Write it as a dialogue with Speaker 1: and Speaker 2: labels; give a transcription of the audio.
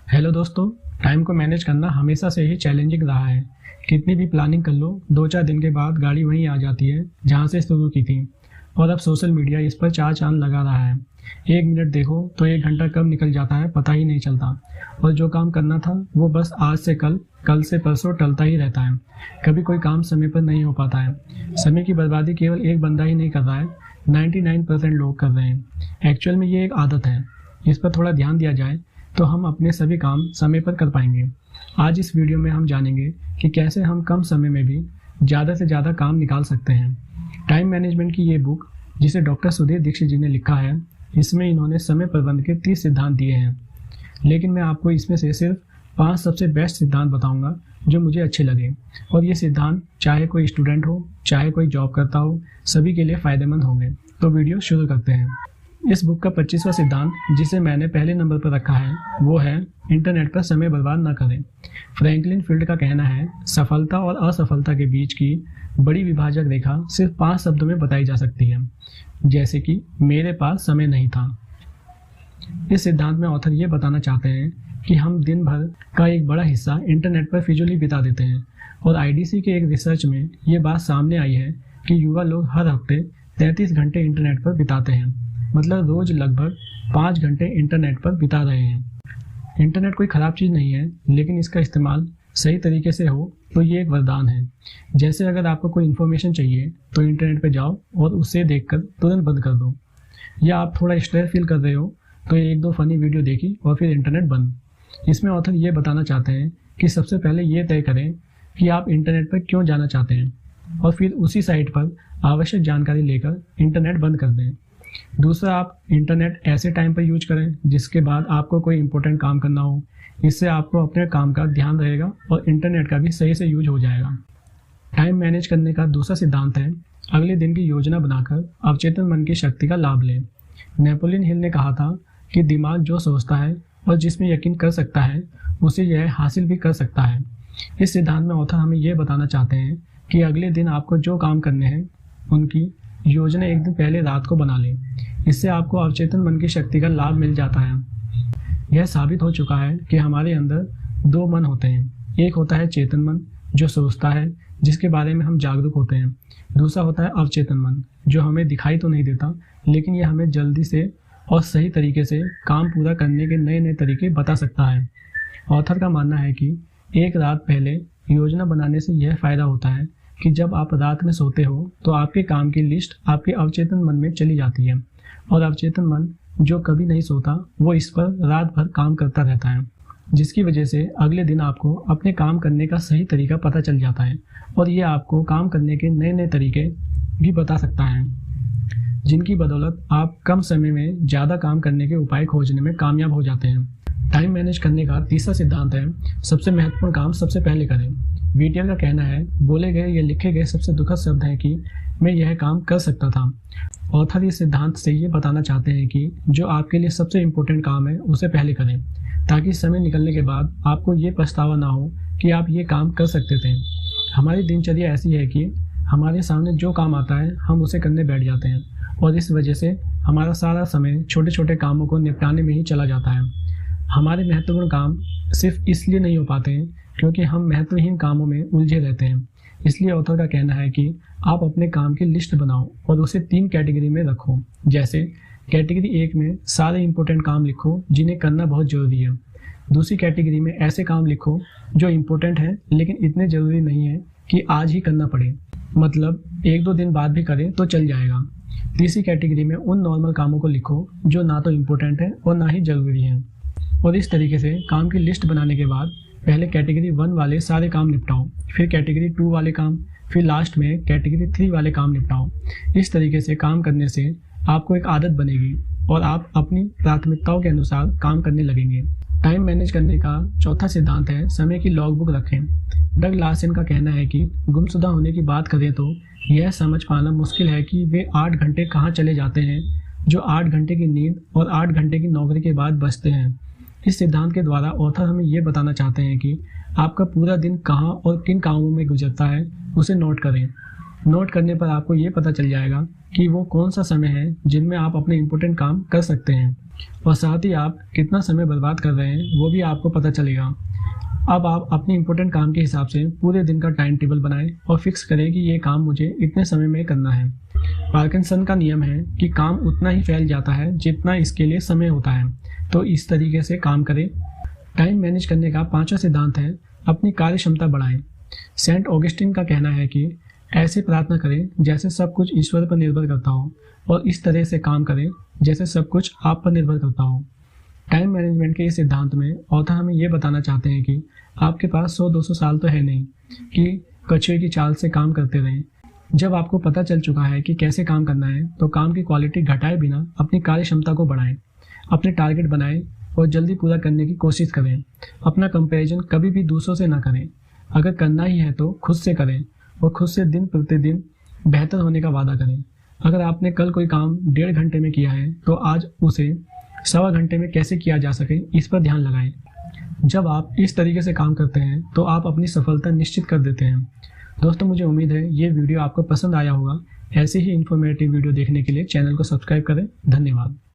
Speaker 1: Hello दोस्तों। Time को manage करना हमेशा से ही चैलेंजिंग रहा है। कितनी भी प्लानिंग कर लो, 2-4 दिन के बाद गाड़ी वहीं आ जाती है जहां से शुरू की थी। और अब सोशल मीडिया इस पर चार चांद लगा रहा है। 1 मिनट देखो तो 1 घंटा कब निकल जाता है पता ही नहीं चलता। और जो काम करना था वो बस आज से कल, कल से परसों टलता ही रहता है। कभी कोई काम समय पर नहीं हो पाता है। समय की बर्बादी केवल एक बंदा ही नहीं कर रहा है, 99% लोग कर रहे हैं। एक्चुअल में ये एक आदत है। इस पर थोड़ा ध्यान दिया जाए तो हम अपने सभी काम समय पर कर पाएंगे। आज इस वीडियो में हम जानेंगे कि कैसे हम कम समय में भी ज़्यादा से ज़्यादा काम निकाल सकते हैं। टाइम मैनेजमेंट की ये बुक, जिसे डॉक्टर सुधीर दीक्षित जी ने लिखा है, इसमें इन्होंने समय प्रबंधन के 30 सिद्धांत दिए हैं। लेकिन मैं आपको इसमें से सिर्फ 5 सबसे बेस्ट सिद्धांत बताऊंगा जो मुझे अच्छे लगे। और ये सिद्धांत चाहे कोई स्टूडेंट हो, चाहे कोई जॉब करता हो, सभी के लिए फ़ायदेमंद होंगे। तो वीडियो शुरू करते हैं। इस बुक का 25वां सिद्धांत, जिसे मैंने पहले नंबर पर रखा है, वो है इंटरनेट पर समय बर्बाद न करें। फ्रैंकलिन फील्ड का कहना है, सफलता और असफलता के बीच की बड़ी विभाजक रेखा सिर्फ 5 शब्दों में बताई जा सकती है, जैसे कि मेरे पास समय नहीं था। इस सिद्धांत में ऑथर ये बताना चाहते हैं कि हम दिन भर का एक बड़ा हिस्सा इंटरनेट पर फिजूली बिता देते हैं। और आईडीसी के एक रिसर्च में ये बात सामने आई है कि युवा लोग हर हफ्ते 33 घंटे इंटरनेट पर बिताते हैं। मतलब रोज लगभग 5 घंटे इंटरनेट पर बिता रहे हैं। इंटरनेट कोई ख़राब चीज़ नहीं है, लेकिन इसका इस्तेमाल सही तरीके से हो तो ये एक वरदान है। जैसे अगर आपको कोई इन्फॉर्मेशन चाहिए तो इंटरनेट पर जाओ और उसे देखकर तुरंत बंद कर दो। या आप थोड़ा स्ट्रेस फील कर रहे हो तो 1-2 फनी वीडियो देखी और फिर इंटरनेट बंद। इसमें ऑथर ये बताना चाहते हैं कि सबसे पहले ये तय करें कि आप इंटरनेट पर क्यों जाना चाहते हैं, और फिर उसी साइट पर आवश्यक जानकारी लेकर इंटरनेट बंद कर दें। दूसरा, आप इंटरनेट ऐसे टाइम पर यूज करें जिसके बाद आपको कोई इंपॉर्टेंट काम करना हो। इससे आपको अपने काम का ध्यान रहेगा और इंटरनेट का भी सही से यूज हो जाएगा। टाइम मैनेज करने का दूसरा सिद्धांत है, अगले दिन की योजना बनाकर अवचेतन मन की शक्ति का लाभ लें। नेपोलियन हिल ने कहा था कि दिमाग जो सोचता है और जिसमें यकीन कर सकता है, उसे यह हासिल भी कर सकता है। इस सिद्धांत में ऑथर हमें यह बताना चाहते हैं कि अगले दिन आपको जो काम करने हैं उनकी योजना एक दिन पहले रात को बना लें। इससे आपको अवचेतन मन की शक्ति का लाभ मिल जाता है। यह साबित हो चुका है कि हमारे अंदर 2 मन होते हैं। एक होता है चेतन मन, जो सोचता है, जिसके बारे में हम जागरूक होते हैं। दूसरा होता है अवचेतन मन, जो हमें दिखाई तो नहीं देता, लेकिन यह हमें जल्दी से और सही तरीके से काम पूरा करने के नए नए तरीके बता सकता है। ऑथर का मानना है कि एक रात पहले योजना बनाने से यह फ़ायदा होता है कि जब आप रात में सोते हो तो आपके काम की लिस्ट आपके अवचेतन मन में चली जाती है। और अवचेतन मन, जो कभी नहीं सोता, वो इस पर रात भर काम करता रहता है, जिसकी वजह से अगले दिन आपको अपने काम करने का सही तरीका पता चल जाता है। और ये आपको काम करने के नए नए तरीके भी बता सकता है, जिनकी बदौलत आप कम समय में ज़्यादा काम करने के उपाय खोजने में कामयाब हो जाते हैं। टाइम मैनेज करने का तीसरा सिद्धांत है, सबसे महत्वपूर्ण काम सबसे पहले करें। बीटीएल का कहना है, बोले गए या लिखे गए सबसे दुखद शब्द है कि मैं यह काम कर सकता था। ऑथर इस सिद्धांत से ये बताना चाहते हैं कि जो आपके लिए सबसे इम्पोर्टेंट काम है उसे पहले करें, ताकि समय निकलने के बाद आपको ये पछतावा ना हो कि आप ये काम कर सकते थे। हमारी दिनचर्या ऐसी है कि हमारे सामने जो काम आता है हम उसे करने बैठ जाते हैं, और इस वजह से हमारा सारा समय छोटे छोटे कामों को निपटाने में ही चला जाता है। हमारे महत्वपूर्ण काम सिर्फ इसलिए नहीं हो पाते हैं क्योंकि हम महत्वहीन कामों में उलझे रहते हैं। इसलिए ऑथर का कहना है कि आप अपने काम की लिस्ट बनाओ और उसे 3 कैटेगरी में रखो। जैसे कैटेगरी 1 में सारे इंपॉर्टेंट काम लिखो जिन्हें करना बहुत ज़रूरी है। दूसरी कैटेगरी में ऐसे काम लिखो जो इम्पोर्टेंट हैं लेकिन इतने ज़रूरी नहीं है कि आज ही करना पड़े, मतलब 1-2 दिन बाद भी करें तो चल जाएगा। तीसरी कैटेगरी में उन नॉर्मल कामों को लिखो जो ना तो इम्पोर्टेंट है और ना ही ज़रूरी हैं। और इस तरीके से काम की लिस्ट बनाने के बाद पहले कैटेगरी 1 वाले सारे काम निपटाओ, फिर कैटेगरी 2 वाले काम, फिर लास्ट में कैटेगरी 3 वाले काम निपटाओ। इस तरीके से काम करने से आपको एक आदत बनेगी और आप अपनी प्राथमिकताओं के अनुसार काम करने लगेंगे। टाइम मैनेज करने का चौथा सिद्धांत है, समय की लॉग बुक रखें। डग लार्सन का कहना है कि गुमशुदा होने की बात करें तो यह समझ पाना मुश्किल है कि वे 8 घंटे कहाँ चले जाते हैं जो 8 घंटे की नींद और 8 घंटे की नौकरी के बाद बचते हैं। इस सिद्धांत के द्वारा ऑथर हमें ये बताना चाहते हैं कि आपका पूरा दिन कहाँ और किन कामों में गुजरता है, उसे नोट करें। नोट करने पर आपको ये पता चल जाएगा कि वो कौन सा समय है जिनमें आप अपने इम्पोर्टेंट काम कर सकते हैं, और साथ ही आप कितना समय बर्बाद कर रहे हैं वो भी आपको पता चलेगा। अब आप अपने इम्पोर्टेंट काम के हिसाब से पूरे दिन का टाइम टेबल बनाएं और फिक्स करें कि ये काम मुझे इतने समय में करना है। पार्किंसन का नियम है कि काम उतना ही फैल जाता है जितना इसके लिए समय होता है, तो इस तरीके से काम करें। टाइम मैनेज करने का पांचवा सिद्धांत है अपनी कार्य क्षमता बढ़ाएं। सेंट ऑगस्टिन का कहना है कि ऐसे प्रार्थना करें जैसे सब कुछ ईश्वर पर निर्भर करता हो, और इस तरह से काम करें जैसे सब कुछ आप पर निर्भर करता हो। टाइम मैनेजमेंट के इस सिद्धांत में ऑथर हमें ये बताना चाहते हैं कि आपके पास 100-200 साल तो है नहीं कि कछुए की चाल से काम करते रहें। जब आपको पता चल चुका है कि कैसे काम करना है, तो काम की क्वालिटी घटाए बिना अपनी कार्य क्षमता को बढ़ाएं। अपने टारगेट बनाएं और जल्दी पूरा करने की कोशिश करें। अपना कंपैरिजन कभी भी दूसरों से ना करें। अगर करना ही है तो खुद से करें और खुद से दिन प्रतिदिन बेहतर होने का वादा करें। अगर आपने कल कोई काम 1.5 घंटे में किया है, तो आज उसे 1.25 घंटे में कैसे किया जा सके, इस पर ध्यान लगाएं। जब आप इस तरीके से काम करते हैं तो आप अपनी सफलता निश्चित कर देते हैं। दोस्तों, मुझे उम्मीद है ये वीडियो आपको पसंद आया होगा। ऐसे ही इन्फॉर्मेटिव वीडियो देखने के लिए चैनल को सब्सक्राइब करें। धन्यवाद।